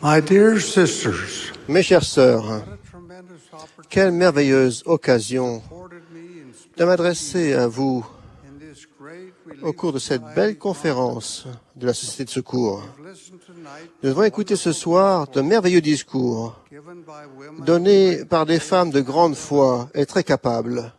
My dear sisters, Mes chères sœurs, quelle merveilleuse occasion de m'adresser à vous au cours de cette belle conférence de la Société de secours. Nous devons écouter ce soir de merveilleux discours donnés par des femmes de grande foi et très capables.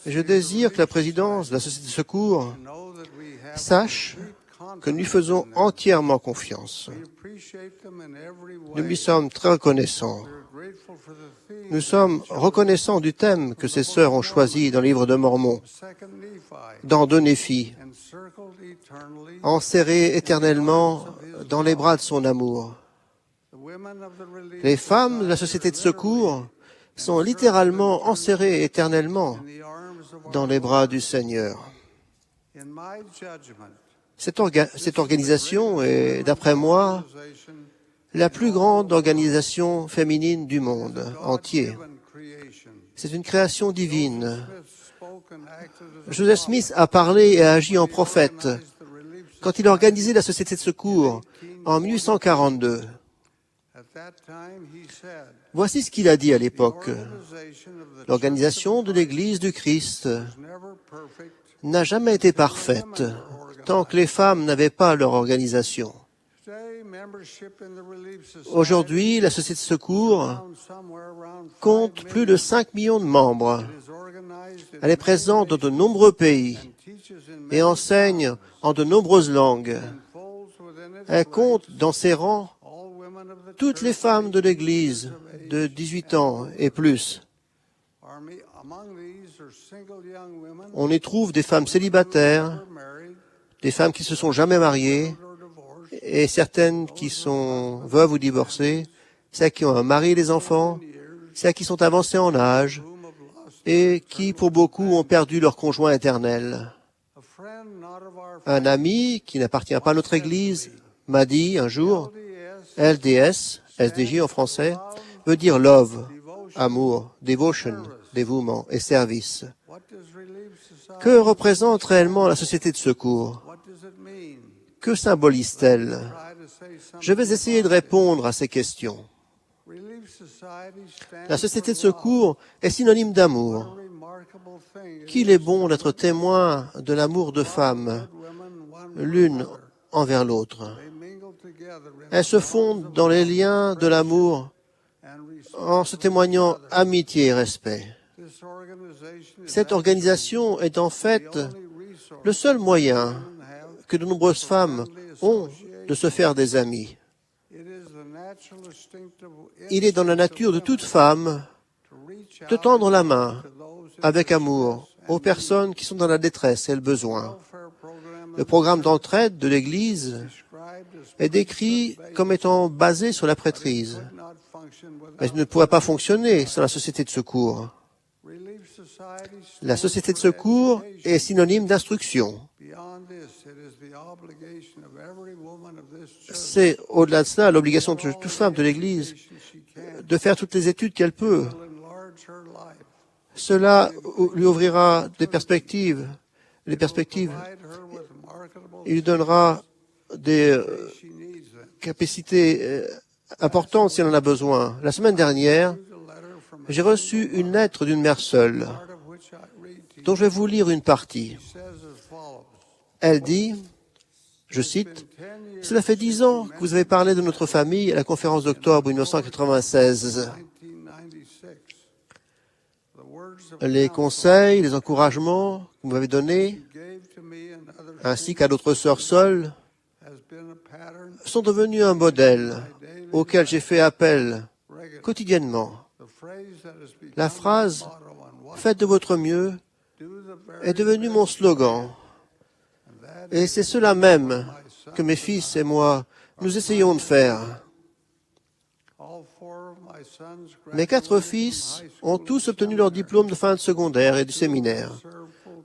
Et je désire que la présidence de la Société de secours sache que nous lui faisons entièrement confiance. Nous lui sommes très reconnaissants. Nous sommes reconnaissants du thème que ces sœurs ont choisi dans le livre de Mormon, dans 2 Néphi, enserrées éternellement dans les bras de son amour. Les femmes de la Société de secours sont littéralement enserrées éternellement dans les bras du Seigneur. Cette organisation est, d'après moi, la plus grande organisation féminine du monde entier. C'est une création divine. Joseph Smith a parlé et a agi en prophète quand il a organisé la Société de secours en 1842. Voici ce qu'il a dit à l'époque. L'organisation de l'Église du Christ n'a jamais été parfaite tant que les femmes n'avaient pas leur organisation. Aujourd'hui, la Société de secours compte plus de 5 millions de membres. Elle est présente dans de nombreux pays et enseigne en de nombreuses langues. Elle compte dans ses rangs toutes les femmes de l'Église de 18 ans et plus. On y trouve des femmes célibataires, des femmes qui ne se sont jamais mariées, et certaines qui sont veuves ou divorcées, celles qui ont un mari et des enfants, celles qui sont avancées en âge, et qui, pour beaucoup, ont perdu leur conjoint éternel. Un ami, qui n'appartient pas à notre Église, m'a dit un jour, LDS, SDJ en français, veut dire love, amour, devotion, dévouement et service. Que représente réellement la Société de secours? Que symbolise-t-elle? Je vais essayer de répondre à ces questions. La Société de secours est synonyme d'amour. Qu'il est bon d'être témoin de l'amour de femmes, l'une envers l'autre. Elles se fondent dans les liens de l'amour en se témoignant amitié et respect. Cette organisation est en fait le seul moyen que de nombreuses femmes ont de se faire des amis. Il est dans la nature de toute femme de tendre la main avec amour aux personnes qui sont dans la détresse et le besoin. Le programme d'entraide de l'Église est décrit comme étant basé sur la prêtrise, mais il ne pourrait pas fonctionner sans la Société de secours. La Société de secours est synonyme d'instruction. C'est, au-delà de cela, l'obligation de toute femme de l'Église de faire toutes les études qu'elle peut. Cela lui ouvrira des perspectives. Il lui donnera des capacités importantes si elle en a besoin. La semaine dernière, j'ai reçu une lettre d'une mère seule, dont je vais vous lire une partie. Elle dit, je cite, « Cela fait 10 ans que vous avez parlé de notre famille à la conférence d'octobre 1996. Les conseils, les encouragements que vous m'avez donnés, ainsi qu'à d'autres sœurs seules, sont devenus un modèle auquel j'ai fait appel quotidiennement. La phrase « Faites de votre mieux » est devenue mon slogan. Et c'est cela même que mes fils et moi, nous essayons de faire. Mes 4 fils ont tous obtenu leur diplôme de fin de secondaire et du séminaire.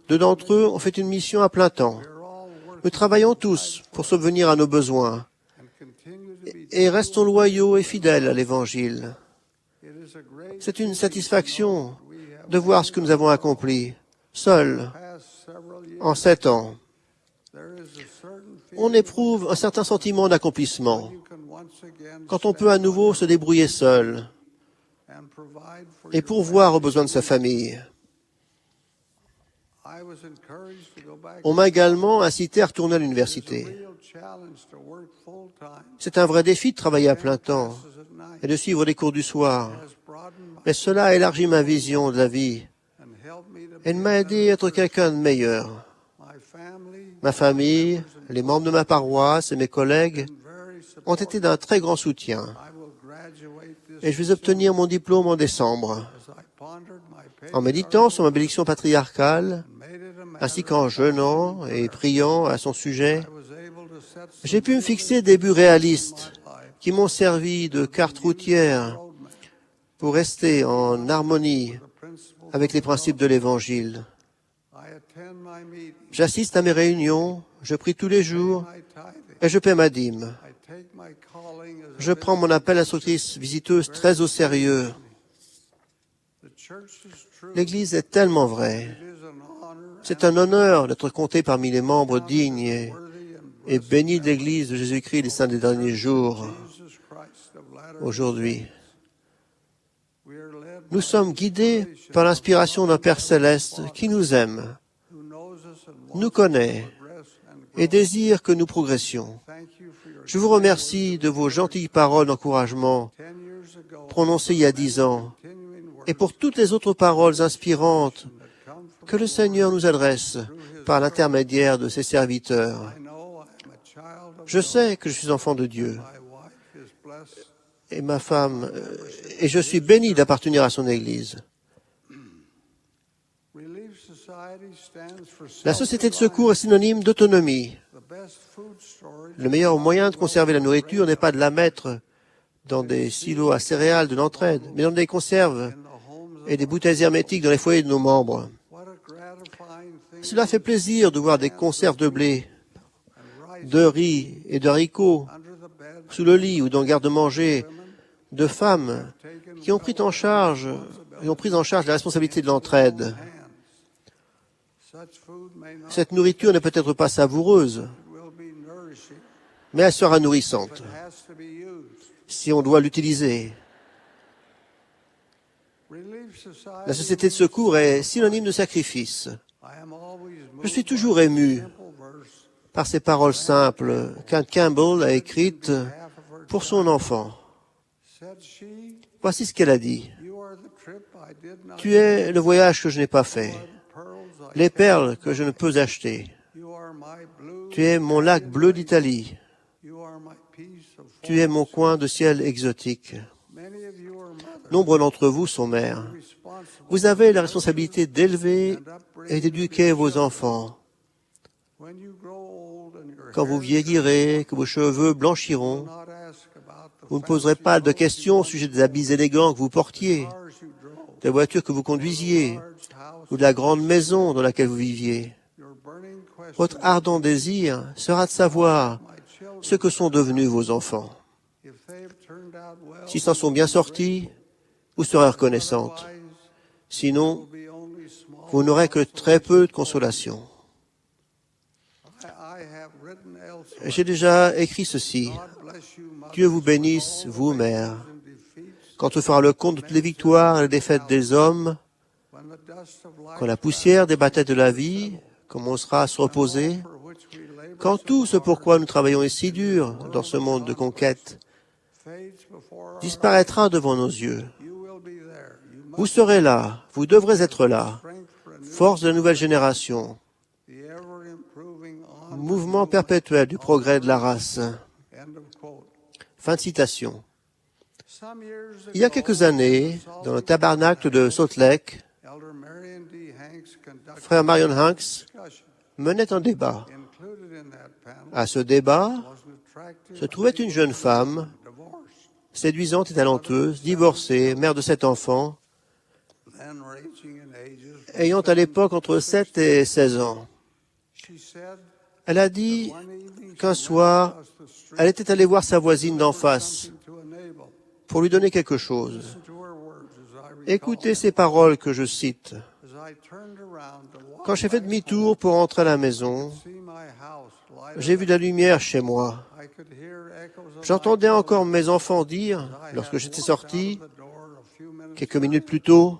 2 d'entre eux ont fait une mission à plein temps. Nous travaillons tous pour subvenir à nos besoins et restons loyaux et fidèles à l'Évangile. C'est une satisfaction de voir ce que nous avons accompli, seuls, en 7 ans. On éprouve un certain sentiment d'accomplissement quand on peut à nouveau se débrouiller seul et pourvoir aux besoins de sa famille. On m'a également incité à retourner à l'université. C'est un vrai défi de travailler à plein temps et de suivre des cours du soir. Mais cela a élargi ma vision de la vie et m'a aidé à être quelqu'un de meilleur. Ma famille, les membres de ma paroisse et mes collègues ont été d'un très grand soutien. Et je vais obtenir mon diplôme en décembre. En méditant sur ma bénédiction patriarcale, ainsi qu'en jeûnant et priant à son sujet, j'ai pu me fixer des buts réalistes qui m'ont servi de carte routière pour rester en harmonie avec les principes de l'Évangile. J'assiste à mes réunions, je prie tous les jours et je paie ma dîme. Je prends mon appel d'instructrice visiteuse très au sérieux. L'Église est tellement vraie. C'est un honneur d'être compté parmi les membres dignes et bénis de l'Église de Jésus-Christ des saints des derniers jours. Aujourd'hui, nous sommes guidés par l'inspiration d'un Père céleste qui nous aime, nous connaît et désire que nous progressions. Je vous remercie de vos gentilles paroles d'encouragement prononcées il y a 10 ans et pour toutes les autres paroles inspirantes que le Seigneur nous adresse par l'intermédiaire de ses serviteurs. Je sais que je suis enfant de Dieu et ma femme, et je suis béni d'appartenir à son Église. La société de secours est synonyme d'autonomie. Le meilleur moyen de conserver la nourriture n'est pas de la mettre dans des silos à céréales de l'entraide, mais dans des conserves et des bouteilles hermétiques dans les foyers de nos membres. Cela fait plaisir de voir des conserves de blé, de riz et de haricots sous le lit ou dans le garde-manger de femmes qui ont pris en charge la responsabilité de l'entraide. Cette nourriture n'est peut-être pas savoureuse, mais elle sera nourrissante si on doit l'utiliser. La société de secours est synonyme de sacrifice. Je suis toujours ému par ces paroles simples qu'Anne Campbell a écrites pour son enfant. Voici ce qu'elle a dit. « Tu es le voyage que je n'ai pas fait, les perles que je ne peux acheter. Tu es mon lac bleu d'Italie. Tu es mon coin de ciel exotique. Nombre d'entre vous sont mères. Vous avez la responsabilité d'élever et d'éduquer vos enfants. Quand vous vieillirez, que vos cheveux blanchiront, vous ne poserez pas de questions au sujet des habits élégants que vous portiez, de la voiture que vous conduisiez, ou de la grande maison dans laquelle vous viviez. Votre ardent désir sera de savoir ce que sont devenus vos enfants. S'ils s'en sont bien sortis, vous serez reconnaissante. Sinon, vous n'aurez que très peu de consolation. J'ai déjà écrit ceci. Dieu vous bénisse, vous, mère. Quand on fera le compte de toutes les victoires et les défaites des hommes, quand la poussière des batailles de la vie commencera à se reposer, quand tout ce pourquoi nous travaillons est si dur dans ce monde de conquête disparaîtra devant nos yeux, vous serez là, vous devrez être là, force de la nouvelle génération, mouvement perpétuel du progrès de la race. Fin de citation. Il y a quelques années, dans le tabernacle de Salt Lake, frère Marion Hanks menait un débat. À ce débat se trouvait une jeune femme, séduisante et talentueuse, divorcée, mère de 7 enfants, ayant à l'époque entre 7 et 16 ans. Elle a dit qu'un soir, elle était allée voir sa voisine d'en face pour lui donner quelque chose. Écoutez ces paroles que je cite. « Quand j'ai fait demi-tour pour entrer à la maison, j'ai vu la lumière chez moi. J'entendais encore mes enfants dire, lorsque j'étais sorti, quelques minutes plus tôt,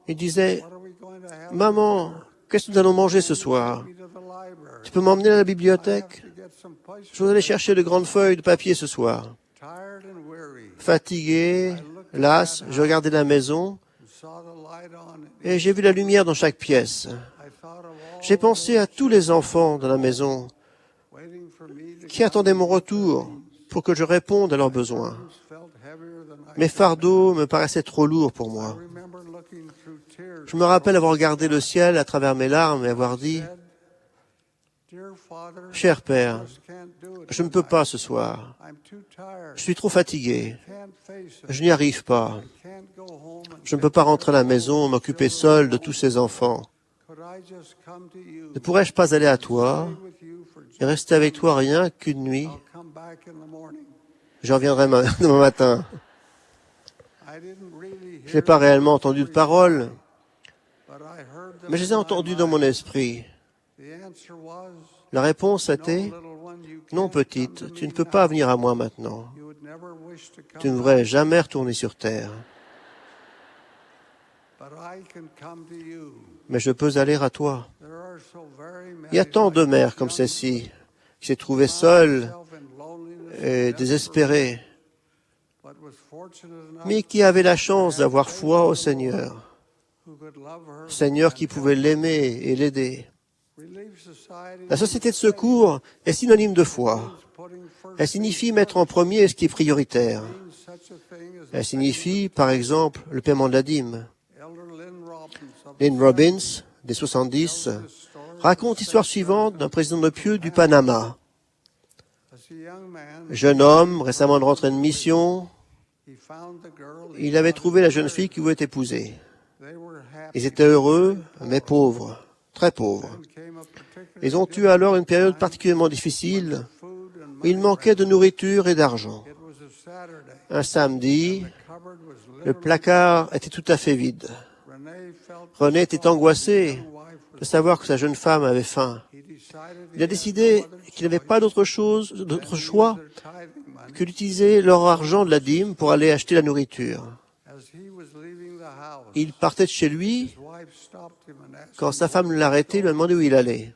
ils disaient, « Maman, qu'est-ce que nous allons manger ce soir? Tu peux m'emmener à la bibliothèque? Je voudrais aller chercher de grandes feuilles de papier ce soir. » Fatigué, las, je regardais la maison et j'ai vu la lumière dans chaque pièce. J'ai pensé à tous les enfants dans la maison qui attendaient mon retour pour que je réponde à leurs besoins. Mes fardeaux me paraissaient trop lourds pour moi. Je me rappelle avoir regardé le ciel à travers mes larmes et avoir dit, « Cher Père, je ne peux pas ce soir. Je suis trop fatigué. Je n'y arrive pas. Je ne peux pas rentrer à la maison, m'occuper seul de tous ces enfants. Ne pourrais-je pas aller à toi et rester avec toi rien qu'une nuit? Je reviendrai demain matin. » Je n'ai pas réellement entendu de paroles, mais je les ai entendues dans mon esprit. La réponse était, « Non, petite, tu ne peux pas venir à moi maintenant. Tu ne voudrais jamais retourner sur terre. Mais je peux aller à toi. » Il y a tant de mères comme celle-ci, qui s'est trouvée seule et désespérée, mais qui avait la chance d'avoir foi au Seigneur. Seigneur qui pouvait l'aimer et l'aider. La société de secours est synonyme de foi. Elle signifie mettre en premier ce qui est prioritaire. Elle signifie, par exemple, le paiement de la dîme. Lynn Robbins, des 70, raconte l'histoire suivante d'un président de pieux du Panama. Jeune homme, récemment rentré de mission, il avait trouvé la jeune fille qu'il voulait épouser. Ils étaient heureux, mais pauvres, très pauvres. Ils ont eu alors une période particulièrement difficile où il manquait de nourriture et d'argent. Un samedi, le placard était tout à fait vide. René était angoissé de savoir que sa jeune femme avait faim. Il a décidé qu'il n'avait pas d'autre choix que d'utiliser leur argent de la dîme pour aller acheter la nourriture. Il partait de chez lui quand sa femme l'arrêtait et lui a demandé où il allait.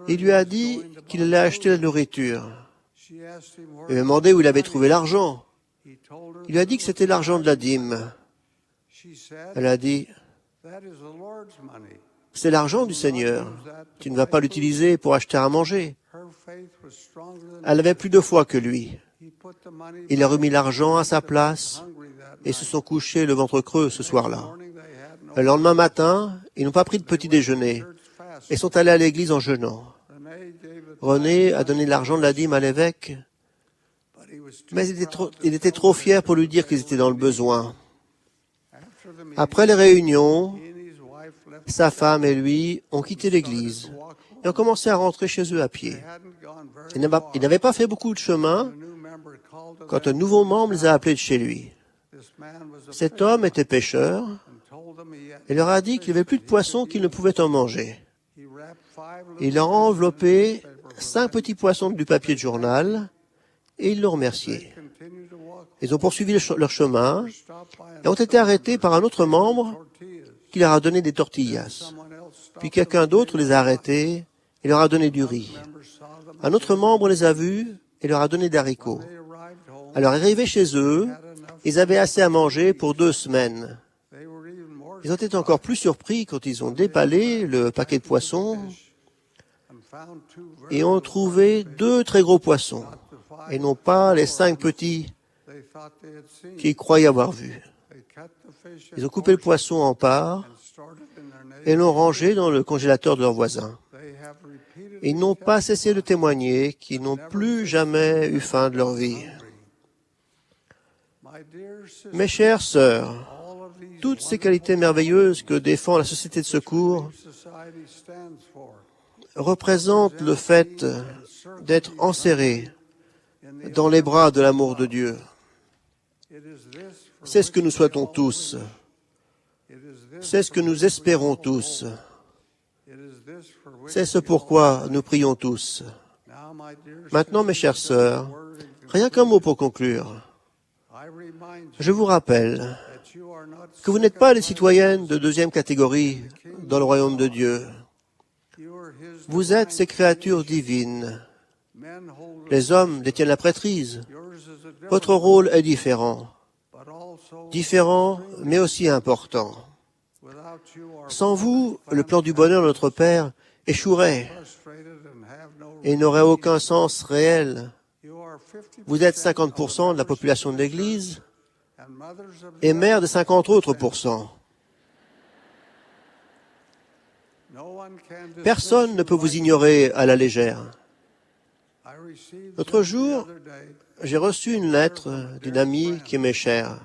Il lui a dit qu'il allait acheter la nourriture. Il lui a demandé où il avait trouvé l'argent. Il lui a dit que c'était l'argent de la dîme. Elle a dit, « C'est l'argent du Seigneur. Tu ne vas pas l'utiliser pour acheter à manger. » Elle avait plus de foi que lui. Il a remis l'argent à sa place et se sont couchés le ventre creux ce soir-là. Le lendemain matin, ils n'ont pas pris de petit déjeuner et sont allés à l'église en jeûnant. René a donné l'argent de la dîme à l'évêque, mais il était trop fier pour lui dire qu'ils étaient dans le besoin. Après les réunions, sa femme et lui ont quitté l'église et ont commencé à rentrer chez eux à pied. Ils n'avaient pas fait beaucoup de chemin quand un nouveau membre les a appelés de chez lui. Cet homme était pêcheur et leur a dit qu'il n'y avait plus de poissons, qu'ils ne pouvaient en manger. Il leur a enveloppé 5 petits poissons du papier de journal et ils l'ont remercié. Ils ont poursuivi leur chemin et ont été arrêtés par un autre membre qui leur a donné des tortillas. Puis quelqu'un d'autre les a arrêtés et leur a donné du riz. Un autre membre les a vus et leur a donné des haricots. Alors, arrivés chez eux, ils avaient assez à manger pour 2 semaines. Ils ont été encore plus surpris quand ils ont déballé le paquet de poissons et ont trouvé 2 très gros poissons, et non pas les 5 petits qu'ils croyaient avoir vus. Ils ont coupé le poisson en parts et l'ont rangé dans le congélateur de leurs voisins. Ils n'ont pas cessé de témoigner qu'ils n'ont plus jamais eu faim de leur vie. Mes chères sœurs, toutes ces qualités merveilleuses que défend la société de secours représentent le fait d'être enserrés dans les bras de l'amour de Dieu. C'est ce que nous souhaitons tous. C'est ce que nous espérons tous. C'est ce pourquoi nous prions tous. Maintenant, mes chères sœurs, rien qu'un mot pour conclure. Je vous rappelle que vous n'êtes pas les citoyennes de deuxième catégorie dans le royaume de Dieu. Vous êtes ces créatures divines. Les hommes détiennent la prêtrise. Votre rôle est différent. Différent, mais aussi important. Sans vous, le plan du bonheur de notre Père échouerait et n'aurait aucun sens réel. Vous êtes 50% de la population de l'Église et mère de 50 autres pourcents. Personne ne peut vous ignorer à la légère. L'autre jour, j'ai reçu une lettre d'une amie qui m'est chère.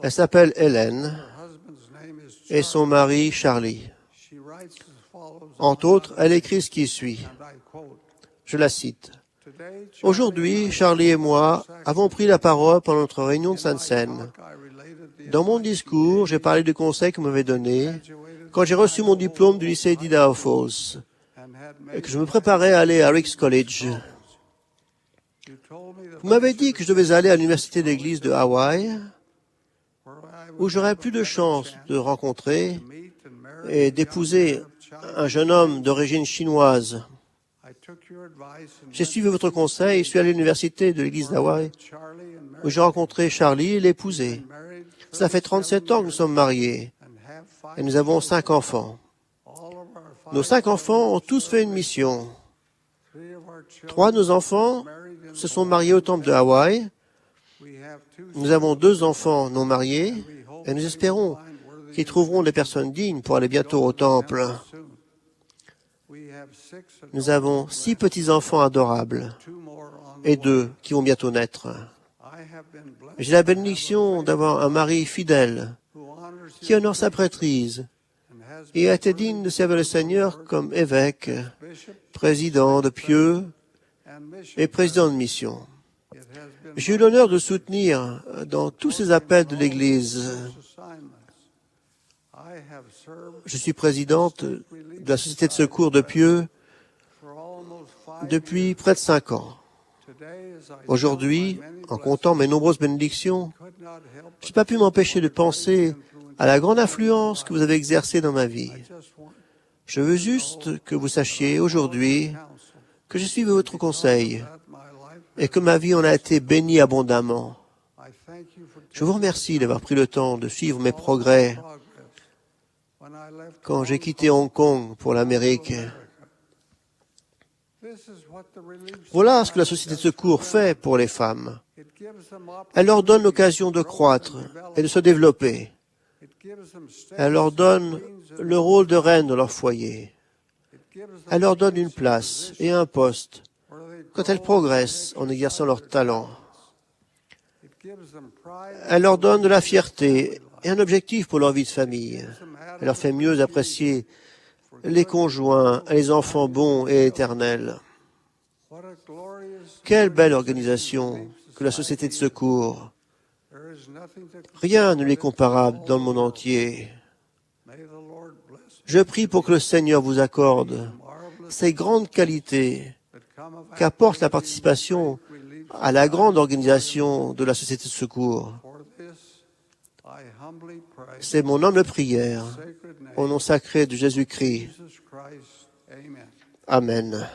Elle s'appelle Hélène et son mari Charlie. Entre autres, elle écrit ce qui suit. Je la cite. Aujourd'hui, Charlie et moi avons pris la parole pendant notre réunion de Sainte-Seine. Dans mon discours, j'ai parlé du conseil que vous m'avez donné quand j'ai reçu mon diplôme du lycée d'Idaho Falls et que je me préparais à aller à Ricks College. Vous m'avez dit que je devais aller à l'université d'église de Hawaï, où j'aurais plus de chances de rencontrer et d'épouser un jeune homme d'origine chinoise. J'ai suivi votre conseil et suis allé à l'université de l'église d'Hawaï, où j'ai rencontré Charlie et l'ai épousé. Cela fait 37 ans que nous sommes mariés et nous avons 5 enfants. Nos 5 enfants ont tous fait une mission. 3 de nos enfants se sont mariés au temple de Hawaï. Nous avons 2 enfants non mariés et nous espérons qu'ils trouveront des personnes dignes pour aller bientôt au temple. Nous avons 6 petits-enfants adorables et 2 qui vont bientôt naître. J'ai la bénédiction d'avoir un mari fidèle qui honore sa prêtrise et a été digne de servir le Seigneur comme évêque, président de pieux et président de mission. J'ai eu l'honneur de soutenir dans tous ces appels de l'Église. Je suis présidente de la Société de secours de pieux depuis près de 5 ans. Aujourd'hui, en comptant mes nombreuses bénédictions, je n'ai pas pu m'empêcher de penser à la grande influence que vous avez exercée dans ma vie. Je veux juste que vous sachiez aujourd'hui que je suis votre conseil et que ma vie en a été bénie abondamment. Je vous remercie d'avoir pris le temps de suivre mes progrès quand j'ai quitté Hong Kong pour l'Amérique. Voilà ce que la Société de secours fait pour les femmes. Elle leur donne l'occasion de croître et de se développer. Elle leur donne le rôle de reine dans leur foyer. Elle leur donne une place et un poste quand elles progressent en exerçant leur talent. Elle leur donne de la fierté et un objectif pour leur vie de famille. Elle leur fait mieux apprécier les conjoints et les enfants bons et éternels. Quelle belle organisation que la Société de secours. Rien ne lui est comparable dans le monde entier. Je prie pour que le Seigneur vous accorde ces grandes qualités qu'apporte la participation à la grande organisation de la Société de secours. C'est mon humble prière au nom sacré de Jésus-Christ. Amen.